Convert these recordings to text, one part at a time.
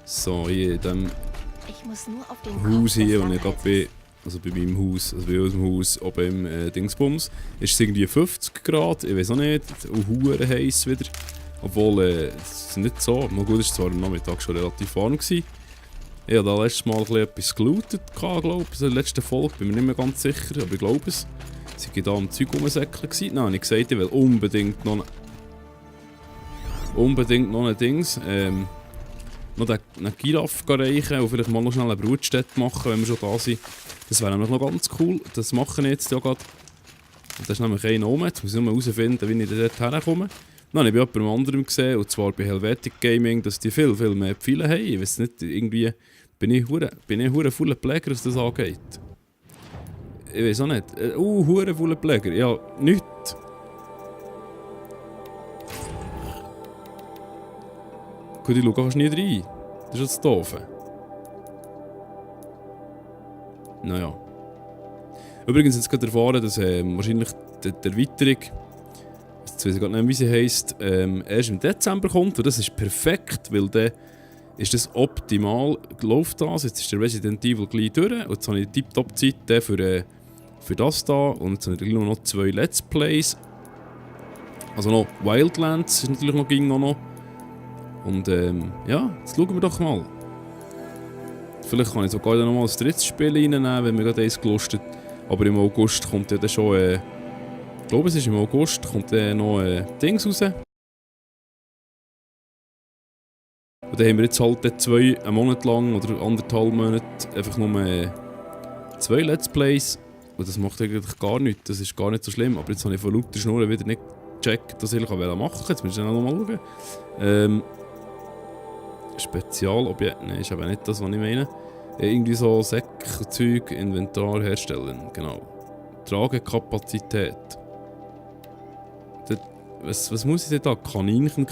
So, hier in diesem Ich muss nur auf den Haus Kopf des hier, und ich glaube Langhalses. also bei meinem Haus, also bei unserem Haus oben im Dingsbums, ist es irgendwie 50 Grad, ich weiß auch nicht, und hure heiß wieder. Obwohl, es ist nicht so, mal gut, es war zwar am Nachmittag schon relativ warm gewesen. Ich habe da letztes Mal etwas gelootet, glaube ich, in der letzten Folge, bin mir nicht mehr ganz sicher, aber ich glaube es. Sie waren da am Zeug rumsäckeln gewesen. Nein, ich gesagt, ich will unbedingt noch ein Dings, noch einen Giraffe reichen und vielleicht mal noch schnell eine Brutstätte machen, wenn wir schon da sind. Das wäre nämlich noch ganz cool. Das mache ich jetzt ja gerade. Und das ist nämlich ein oben. Jetzt muss ich nur herausfinden, wie ich dort herkomme. Dann habe ich bei jemandem anderem gesehen, und zwar bei Helvetic Gaming, dass die viel mehr Pfeile haben. Ich weiß nicht, irgendwie bin ich hure voller Pfleger, was das angeht. Ich weiß auch nicht. Hure voller Pfleger. Ja, nichts. Gut, ich schaue fast nie rein. Das ist das Doofe. Naja. Übrigens jetzt gerade erfahren, dass wahrscheinlich die Erweiterung, jetzt weiß ich gar nicht mehr, wie sie heisst, erst im Dezember kommt. Und das ist perfekt, weil dann ist das optimal, läuft das. Jetzt ist der Resident Evil gleich durch. Und jetzt habe ich die Tip-Top-Zeit für das da. Und jetzt habe ich nur noch 2 Let's Plays. Also noch Wildlands ist natürlich noch. Und ja, jetzt schauen wir doch mal. Vielleicht kann ich sogar noch mal ein drittes Spiel reinnehmen, wenn mir gerade eins gelustet. Aber im August kommt ja dann schon, ich glaube es ist im August, kommt dann noch Dings raus. Und dann haben wir jetzt halt einen Monat lang oder 1,5 Monate einfach nur 2 Let's Plays. Und das macht eigentlich gar nichts, das ist gar nicht so schlimm. Aber jetzt habe ich von lauter Schnurren wieder nicht gecheckt, dass ich machen wollte. Jetzt müssen wir noch mal schauen. Spezialobjekt, nein, ist aber nicht das, was ich meine. Irgendwie so Säckzeug, Inventar herstellen, genau. Tragekapazität. Was muss ich denn da? Kaninchen?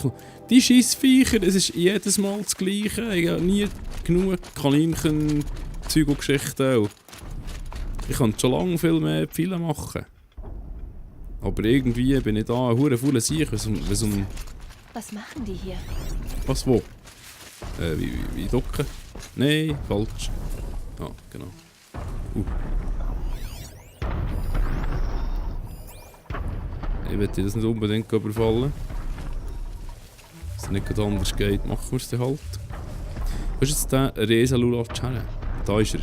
Die Scheissviecher, es ist jedes Mal das Gleiche. Ich habe nie genug Kaninchen, Zeug und Geschichten. Ich kann schon lange viel mehr Pfeile machen. Aber irgendwie bin ich da ein hure fauler Sieg, Was machen die hier? Was wo? Wie ducken? Nein, falsch. Ah, genau. Ich will das nicht unbedingt überfallen. Wenn es nicht gerade anders geht, machen wir es dann halt. Wo ist jetzt der Resa Lulatsch her? Da ist er.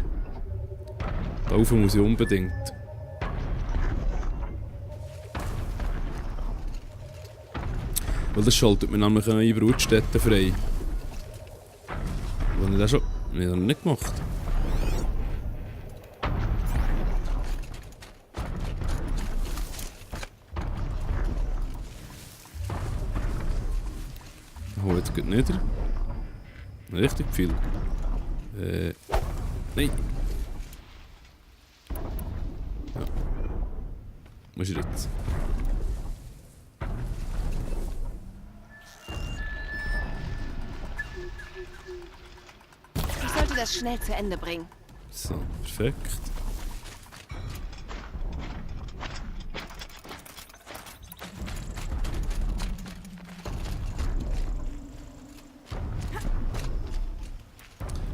Da rauf muss ich unbedingt. Weil das schaltet mir nämlich eine neue Brutstätte frei. Habe ich das schon? Nee, das habe ich nicht gemacht. Ich hole jetzt gerade nieder. Richtig viel. Nein. Ja. Wo ist er jetzt? Ich sollte das schnell zu Ende bringen. So, perfekt.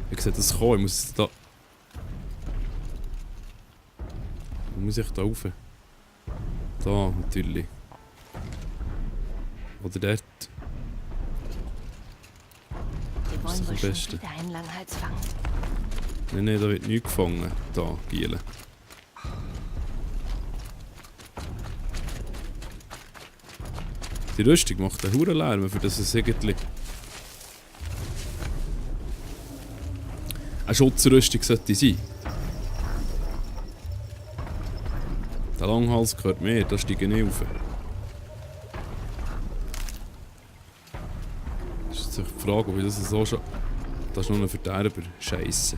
Wie sieht das kommen? Ich muss da... Wo muss ich da rauf? Da, natürlich. Oder dort. Wir Das ist wollen wohl am schon besten. wieder einen Langhals fangen. Nein, da wird nichts gefangen. Da, Giele. Die Rüstung macht einen Hurenlärm, für das es irgendwie... Eine Schutzrüstung sollte sein. Der Langhals gehört mir, da steige ich nicht rauf. Das ist jetzt die Frage, ob ich das so schon... Das ist nur ein Verderber. Scheisse.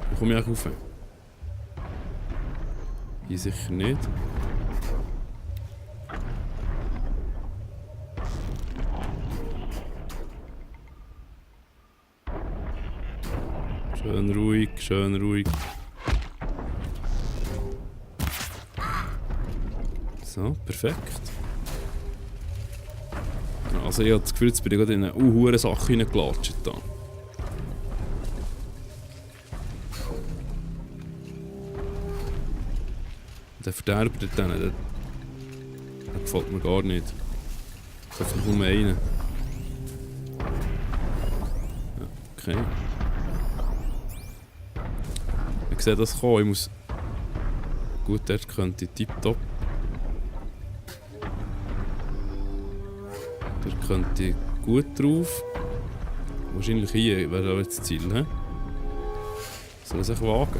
Wo komme ich eigentlich rauf? Hier sicher nicht. Schön ruhig, schön ruhig. So, perfekt. Also ich habe das Gefühl, jetzt bin ich gerade in eine hohe Sache hineingelatscht da. Der Verderber dort hinten, der gefällt mir gar nicht. Da kommt nur einer. Ja, okay. Ich sehe das kommen, ich muss... Gut, dort könnte ich tipptopp. Dort könnte ich gut drauf. Wahrscheinlich hier wäre auch jetzt das Ziel, he? Soll ich es wagen?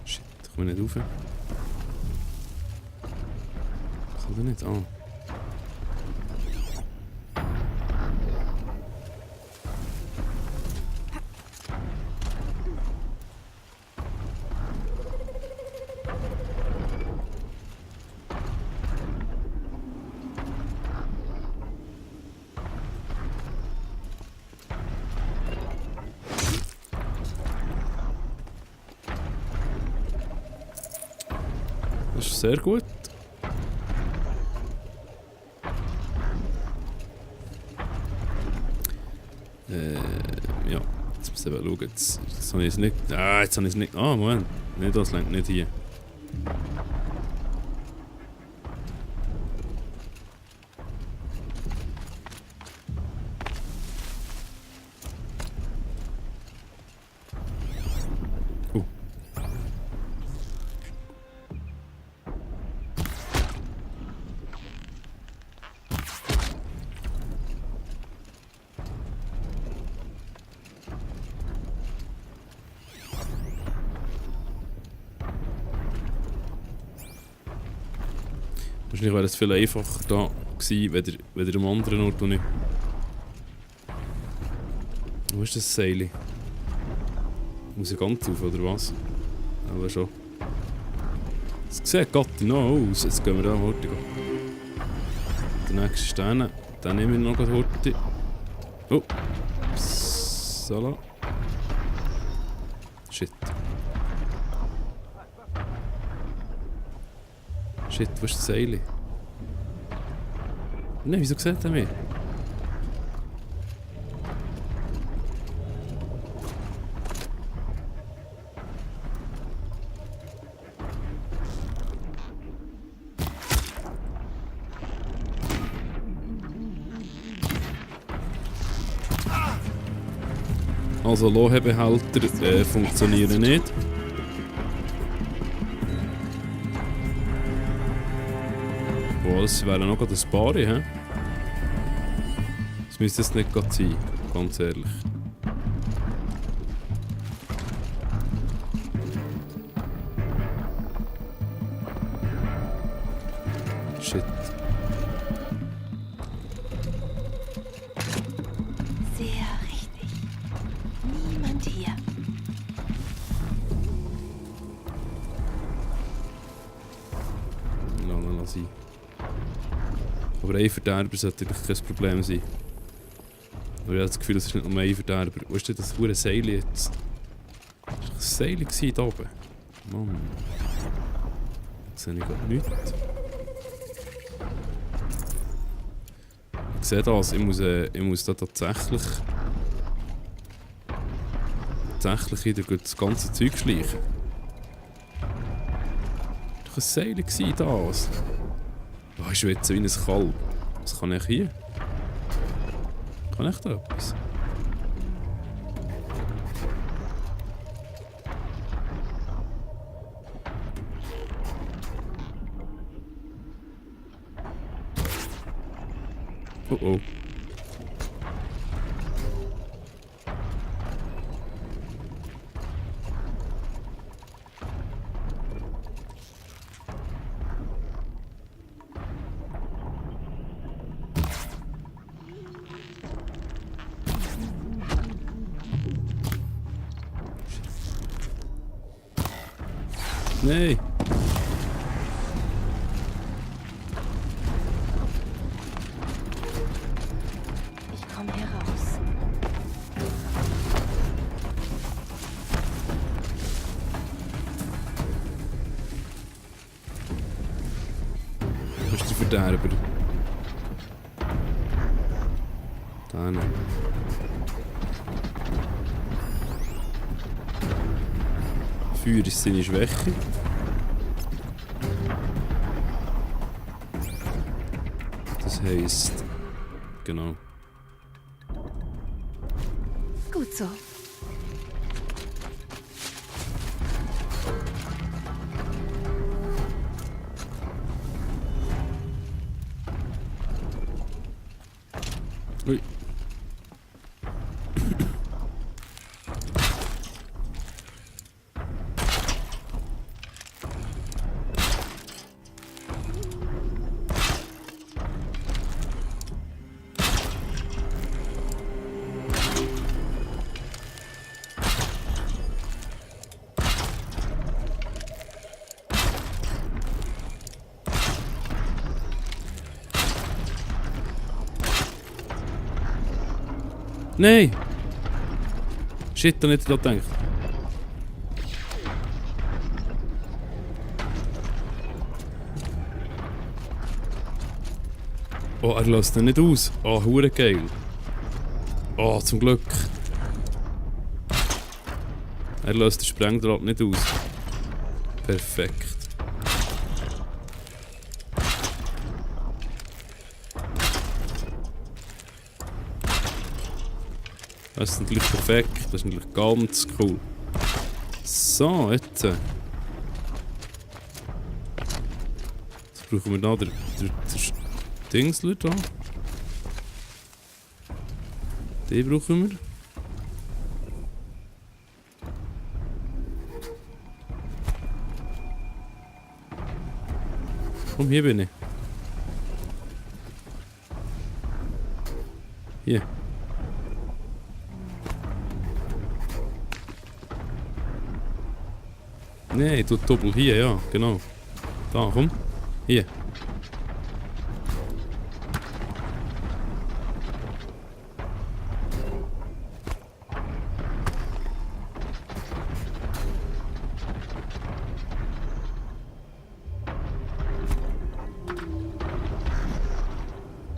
Shit, ich komme nicht rauf. Kann er nicht? Ah. Das ist sehr gut. Ja, jetzt muss ich eben schauen. Jetzt habe ich es nicht. Ah, jetzt habe ich es nicht. Ah, Moment. Nicht das lenkt nicht hier. Wahrscheinlich wäre es viel einfacher da gewesen, weder am anderen Ort, wo ich... Wo ist das Seil? Muss ich ganz auf, oder was? Aber schon. Es sieht gerade noch aus. Jetzt gehen wir da heute. Der nächste Stern. Den nehmen wir noch heute. Oh. Sala. Shit. Shit, wo ist das Seil? Nein, wieso sieht er mich? Also Lohebehälter funktionieren nicht. Boah, das wäre noch ein paar, hä? Das müsste es nicht gerade sein, ganz ehrlich. Shit. Sehr richtig. Niemand hier. Lass sein. Aber ein Verderber sollte eigentlich kein Problem sein. Aber ich habe das Gefühl, es ist nicht nur ein Verderber. Wo ist denn das verdammte Seil jetzt? Das war ein Seil da oben. Mann. Jetzt sehe ich gerade nichts. Ich sehe das, ich muss da tatsächlich wieder das ganze Zeug schleichen. Das war ein Seil da. Oh, ich schwitze wie ein Kalb. Was kann ich hier? Kann ich da etwas? Oh oh. Nee. Ich komme heraus. Verderber. Da nicht. Feuer ist seine Schwäche. Das heisst... Genau. Gut so. Ui. Nein! Shit, da nicht daran gedacht. Oh, er lässt ihn nicht aus. Oh, hure geil. Oh, zum Glück. Er lässt den Sprengdraht nicht aus. Perfekt. Das ist natürlich perfekt, das ist natürlich ganz cool. So, jetzt. Jetzt brauchen wir noch den Dingsler da. Den brauchen wir. Komm, hier bin ich. Hier. Nein, du doppel hier, ja, genau. Da, komm. Hier.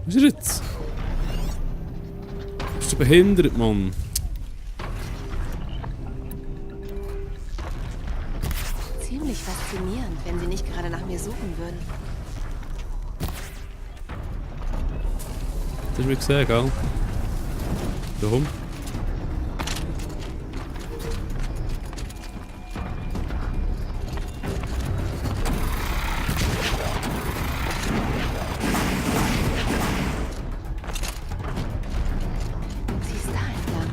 Was ist jetzt? Bist du behindert, Mann? Ziemlich faszinierend, wenn Sie nicht gerade nach mir suchen würden. Das hast du mir gesehen, gell? Warum? Sie ist da entlang.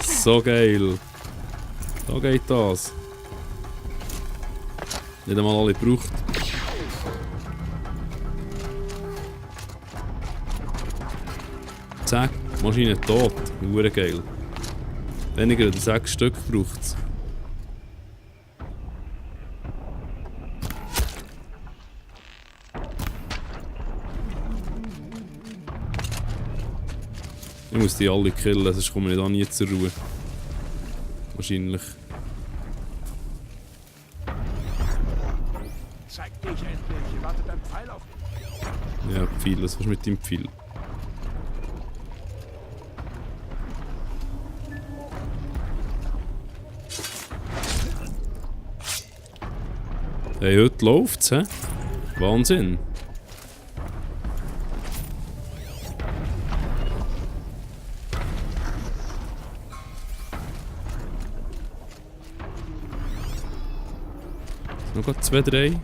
So geil. So geht das. Nicht einmal alle gebraucht. Zack, Maschine tot. Hure geil. Weniger als 6 Stück braucht es. Ich muss die alle killen, sonst komme ich da nie zur Ruhe. Wahrscheinlich. Zeig dich endlich! Wartet ein Pfeil auf dich! Ja, Pfeil, was ist mit dem Pfeil? Hey, heute läuft's, hä? Wahnsinn! Noch grad 2, 3. Ist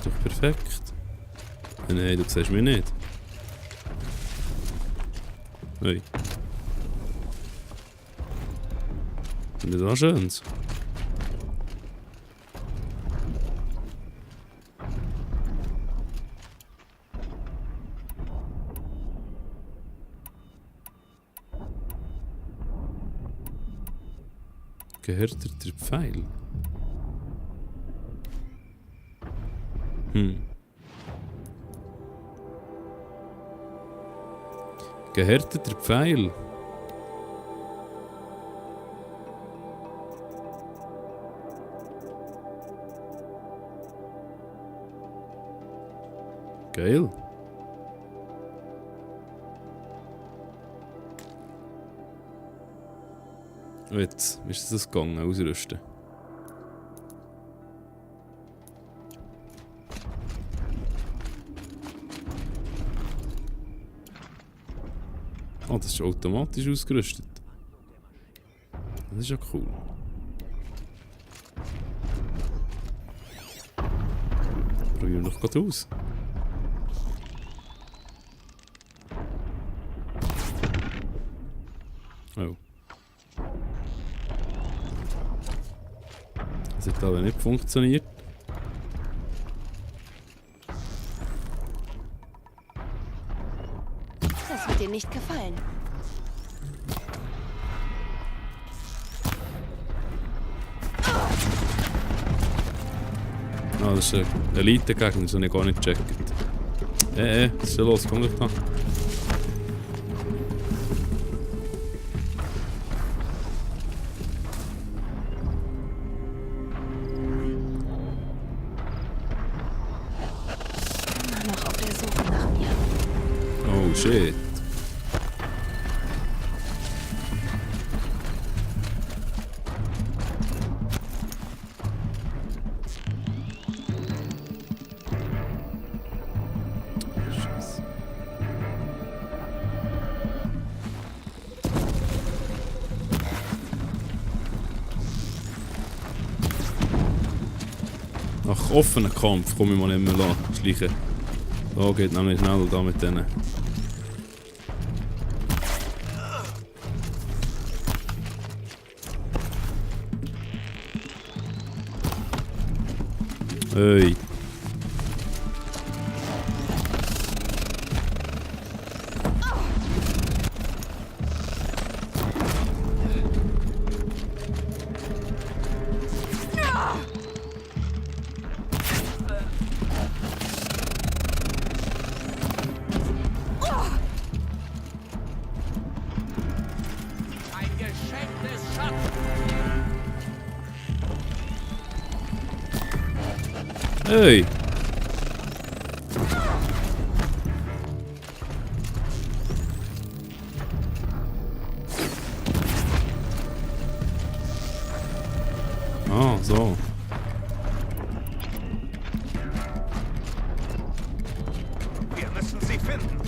doch perfekt. Nein, du siehst mich nicht. Hey. Finde ich das schönes? Gehärteter Pfeil. Gehärteter Pfeil. Geil. Und jetzt, wie ist das gegangen? Ausrüsten. Oh, das ist automatisch ausgerüstet. Das ist ja cool. Probieren wir doch gerade aus. Oh. Das hat aber nicht funktioniert. Das wird dir nicht gefallen. Ah, das ist ein Elite-Gegner, das habe ich gar nicht gecheckt. Was ist denn los? Komm doch da. Immer noch auf der Suche nach mir. Oh shit. Scheiße. Nach offenen Kampf komme ich mal nicht mehr schleichen. Da geht nämlich schnell da mit denen. Hey. Ein Geschenk des Schattens. Hey. Ah, so. Wir müssen sie finden.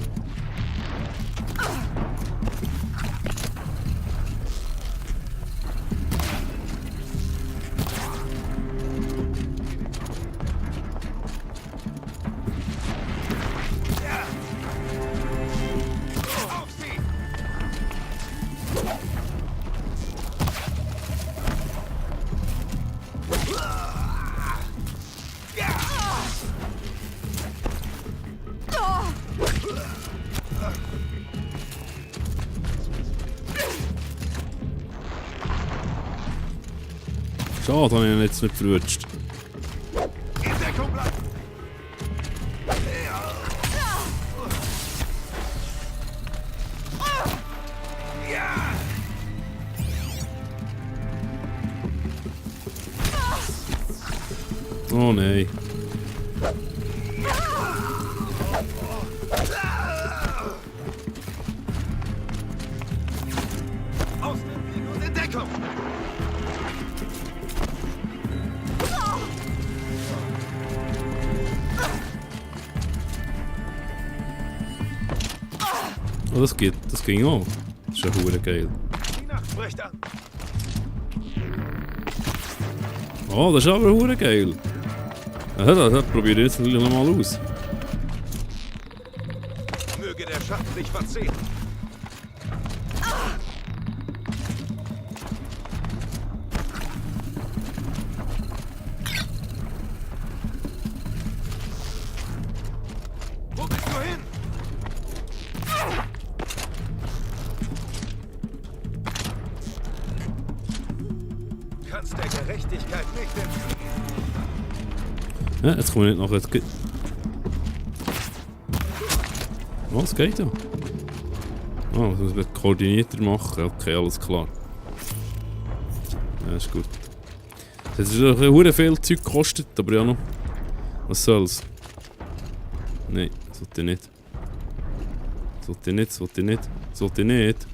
Auf sie! Schade, habe ich ihn jetzt nicht verwutscht. In Deckung bleiben! Ja! Oh nein. Aus dem Weg und in Deckung! Oh, das geht. Das ging auch. Das ist ja hure geil. Die Nacht bricht an. Oh, das ist aber hure geil. Ja, das probiere ich jetzt natürlich nochmal aus. Möge der Schatten dich verzehren. Wo bist du hin? kannst der Gerechtigkeit nicht entfliehen. Ja, jetzt komme ich nicht nachher. Was geht da? Ah, das muss man koordinierter machen. Okay, alles klar. Ja, ist gut. Das hat verdammt viel Zeug gekostet, aber ja noch. Was soll's? Nein, sollte ich nicht. Sollte ich nicht, sollte ich nicht, sollte ich nicht.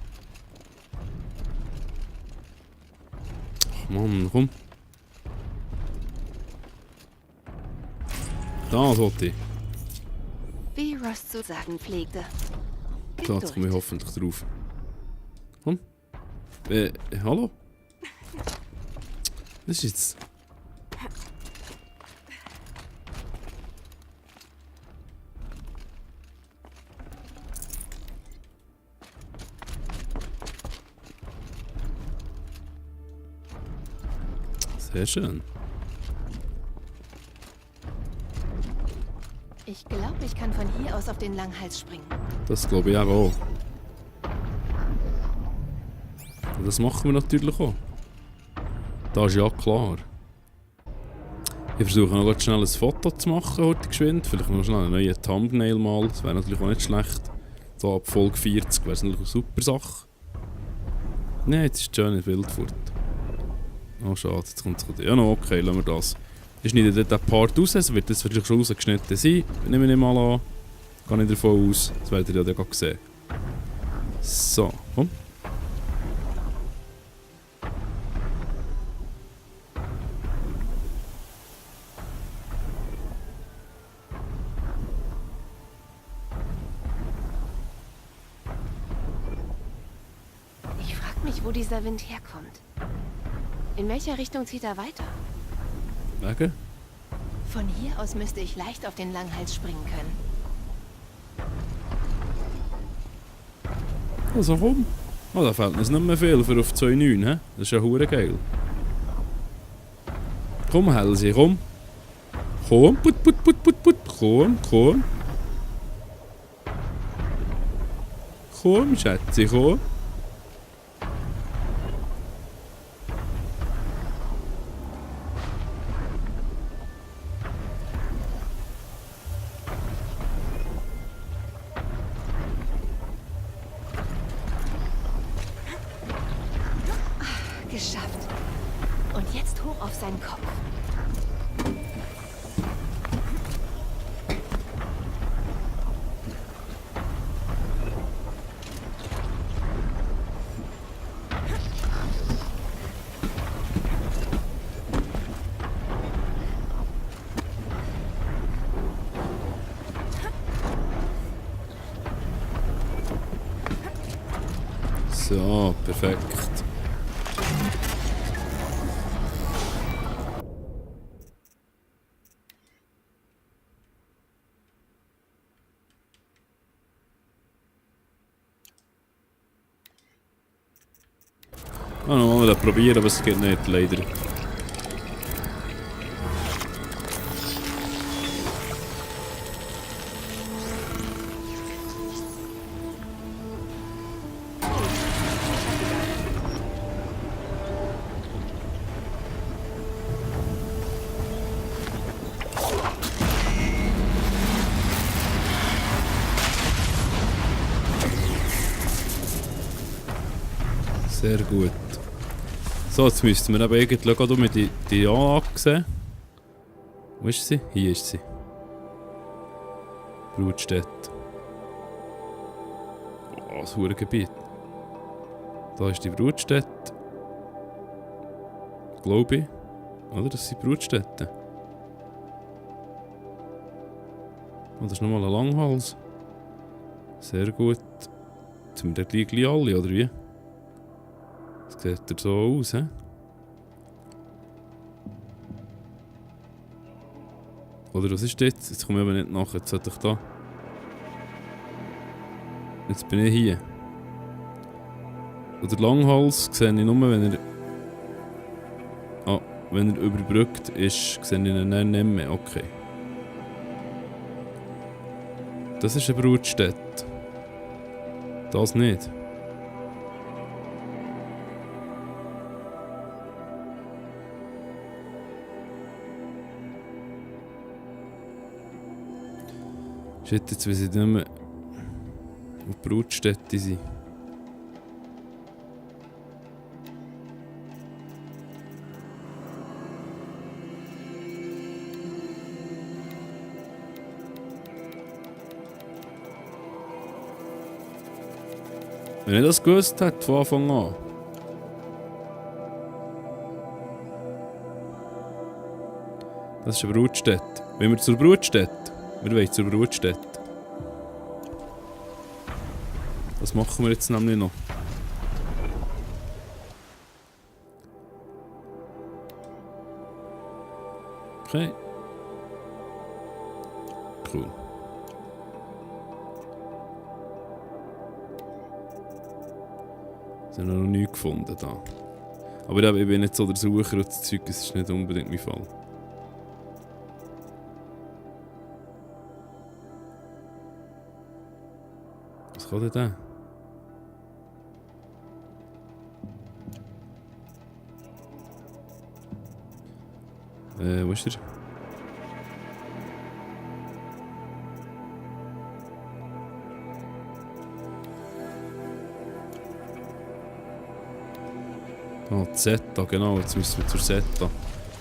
Ach Mann, komm. Da sollte ich. Wie Ross zu sagen pflegte. Da, jetzt komme ich hoffentlich drauf. Komm. Hallo? Was ist jetzt? Sehr schön. Ich glaube, ich kann von hier aus auf den Langhals springen. Das glaube ich auch. Und das machen wir natürlich auch. Das ist ja klar. Ich versuche noch ganz schnell ein Foto zu machen, heute geschwind. Vielleicht noch schnell einen neuen Thumbnail mal. Das wäre natürlich auch nicht schlecht. So ab Folge 40 wäre es natürlich eine super Sache. Nein, jetzt ist schön in Wildfurt. Oh schade, jetzt kommt es. Ja no, okay, lassen wir das. Ich schneide dort den Part raus, es wird das vielleicht schon rausgeschnitten sein. Nehme ich mal an. Gehe ich davon aus. Das werdet ihr ja gerade sehen. So, komm. Ich frage mich, wo dieser Wind herkommt. In welcher Richtung zieht er weiter? Wegen? Von hier aus müsste ich leicht auf den Langhals springen können. Also komm. Oh, da fehlt uns nicht mehr viel für auf 2,9, hä? Das ist ja hure geil. Komm, Helsi, komm. Komm, put, put, put, put, put. Komm, komm. Komm, Schätze, komm. Geschafft. Und jetzt hoch auf seinen Kopf. So, perfekt. Ah, noch mal probieren, aber es geht nicht, leider. Sehr gut. So, jetzt müssten wir eben irgendwie gerade um die Anlage sehen. Wo ist sie? Hier ist sie. Brutstätte. Oh, das Hurengebiet. Da ist die Brutstätte. Glaube ich. Oder? Das sind Brutstätten. Oh, das ist nochmal ein Langhals. Sehr gut. Jetzt sind wir da gleich alle, oder wie? Das sieht er so aus, hä? Oder was ist das jetzt? Jetzt komme ich aber nicht nach. Jetzt sollte ich da. Jetzt bin ich hier. Oder Langhals sehe ich nur, wenn er. Ah, wenn er überbrückt ist, sehe ich ihn dann nicht mehr. Okay. Das ist eine Brutstätte. Das nicht. Shit, jetzt weiß ich nicht mehr, wo die Brutstätte sind. Wenn ich das gewusst hätte, von Anfang an. Das ist eine Brutstätte. Wenn wir zur Brutstätte? Wir wollen zur Brutstätte. Das machen wir jetzt nämlich noch. Okay. Cool. Ich habe noch nichts gefunden da. Aber ich bin nicht so der Sucher und das Zeug, das ist nicht unbedingt mein Fall. Was kann denn der? Wo ist der? Ah, Zeta, genau, jetzt müssen wir zur Zeta.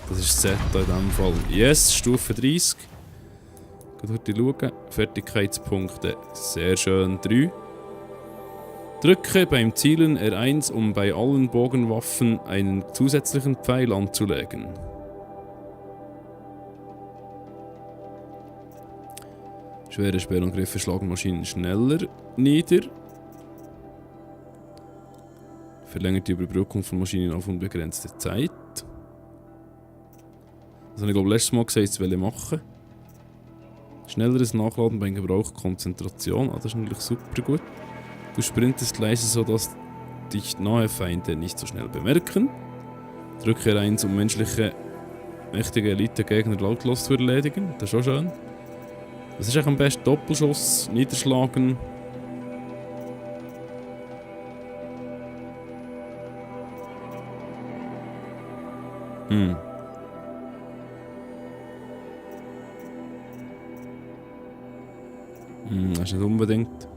Das ist Zeta in diesem Fall. Yes, Stufe 30. Gut, heute schauen. Fertigkeitspunkte. Sehr schön. 3. Drücke beim Zielen R1, um bei allen Bogenwaffen einen zusätzlichen Pfeil anzulegen. Schwere Speerangriffe schlagen Maschinen schneller nieder. Verlängert die Überbrückung von Maschinen auf unbegrenzte Zeit. Das habe ich glaube letztes Mal gesagt, das will ich machen. Schnelleres Nachladen beim Gebrauch, Konzentration. Ah, das ist natürlich super gut. Du sprintest leise, sodass dich nahe Feinde nicht so schnell bemerken. Drücke R1, um menschliche, mächtige Elite-Gegner lautlos zu erledigen. Das ist auch schön. Das ist eigentlich am besten Doppelschuss, niederschlagen. Das ist nicht unbedingt.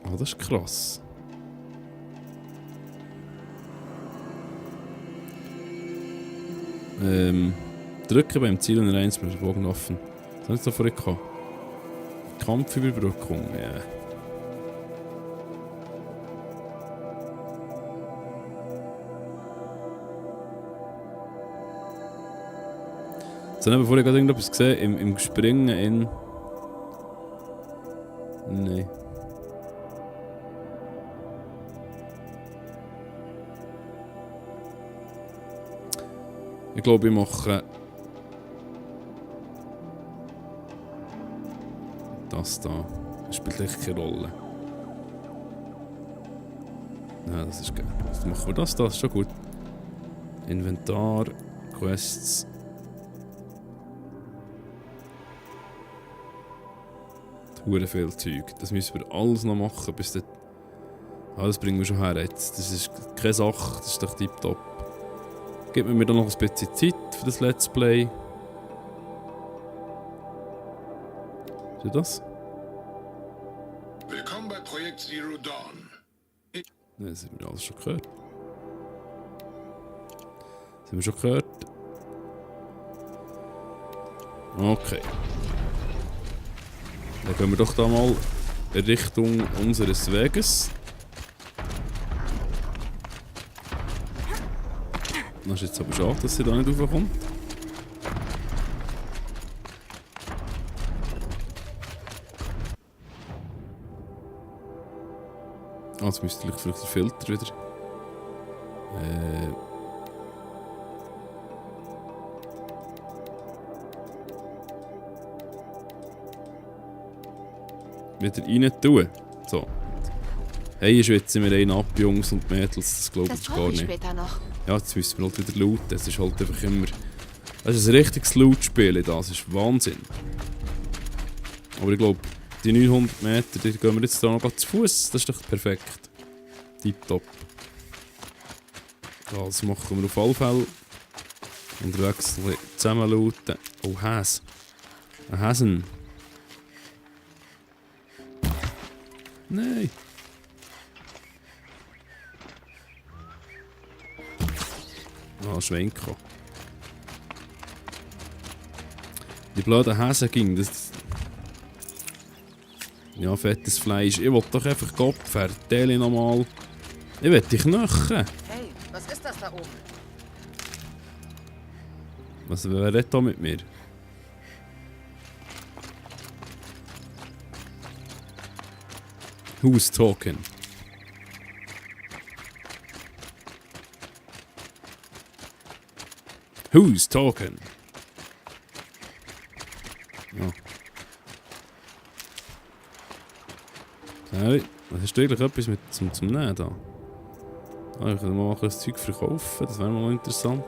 Ah, das ist krass. Drücke beim Zielen R1 mit Bogenwaffen. Das habe ich da vorhin gehabt. Kampfüberbrückung, ja. So, dann habe ich vorhin gerade irgendetwas gesehen, im Springen in... Nein. Ich glaube, ich mache... Das da. Das spielt echt keine Rolle. Ja, das ist geil. Jetzt machen wir das ist schon gut. Inventar, Quests... Viel Zeug. Das müssen wir alles noch machen, bis das... Ah, das bringen wir schon her jetzt. Das ist keine Sache, das ist doch tipptopp. Gib mir dann noch ein bisschen Zeit für das Let's Play. Ist das? Willkommen bei Projekt Zero Dawn. Ne, das haben wir alles schon gehört. Das haben wir schon gehört. Okay. Dann gehen wir doch da mal in Richtung unseres Weges. Das ist jetzt aber schade, dass sie da nicht raufkommt. Ah, jetzt müsste vielleicht der Filter wieder. Wieder rein tun. So. Hey, schwitzen wir einen ab, Jungs und Mädels, das glaube ich gar nicht. Später noch. Ja, jetzt müssen wir halt wieder looten. Es ist halt einfach immer... Das ist ein richtiges Loot-Spiel, das ist Wahnsinn. Aber ich glaube, die 900 Meter, die gehen wir jetzt da noch zu Fuß. Das ist doch perfekt. Tipptopp. Das machen wir auf alle Fälle. Unterwegs zusammenlooten. Oh, Häs. Ein Häsen. Nein. Ah, Schwenko. Die blöden Häsen ging, das... Ja, fettes Fleisch. Ich will doch einfach Kopf, erzähle nochmal. Ich will dich knöchen. Hey, was ist das da oben? Wer redet da mit mir? Who's talking? Who's talking? Ja. Sorry, was hast du eigentlich etwas mit zum Nehmen da? Ah, ich kann mal das Zeug verkaufen, das wäre mal interessant.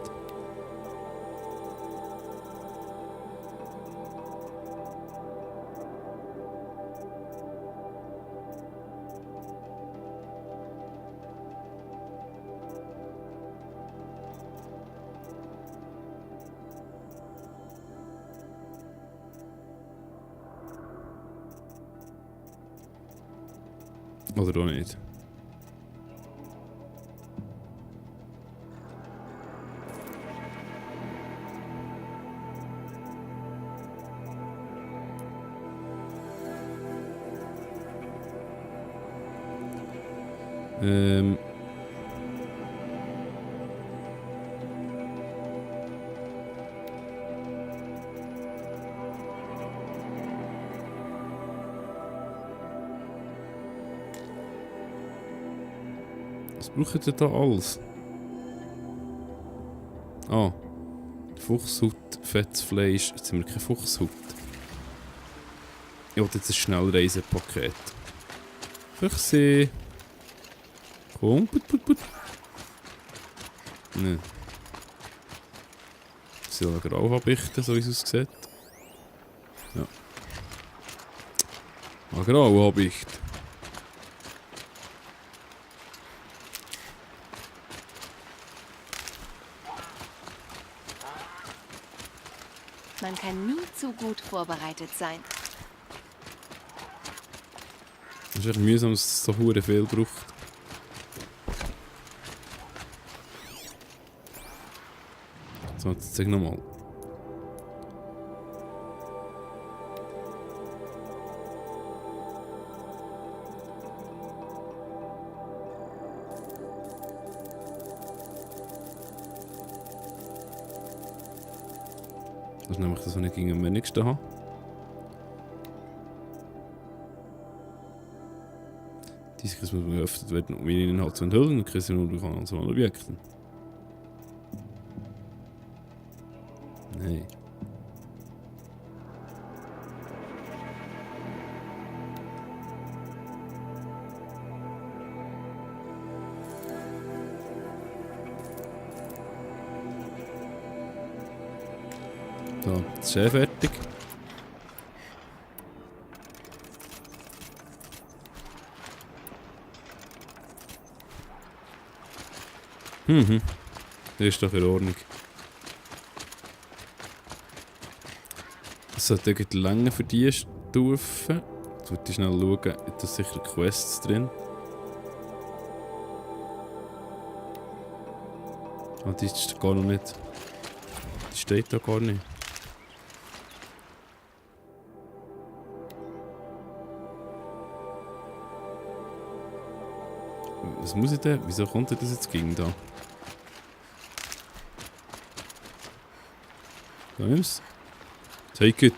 Oder auch nicht. Was braucht ihr da alles? Ah. Fuchshaut, fettes Fleisch. Jetzt haben wir keine Fuchshaut. Ich will jetzt ein Schnellreisepaket. Füchse. Komm, put. Ne. Sie sollen grau ablichten, so wie es aussieht. Ja. Ein grau ablicht. Man kann nie zu gut vorbereitet sein. Es ist echt mühsam, dass es so hure viel braucht. So, jetzt zeig nochmal. Das ist nämlich das, was ich gegen am wenigsten habe. Diese muss man geöffnet werden, um ihn Inhalt zu enthüllen und kriegen nur durch andere Objekte. Nein. So, das ist eh fertig. Das ist doch in Ordnung. Das sollte irgendwie länger für diese Stufe. Jetzt würde ich schnell schauen, da sind sicher Quests drin. Ah, die ist gar noch nicht. Die steht da gar nicht. Was muss ich denn? Wieso kommt das jetzt gegen da? Da nimm's. Take it.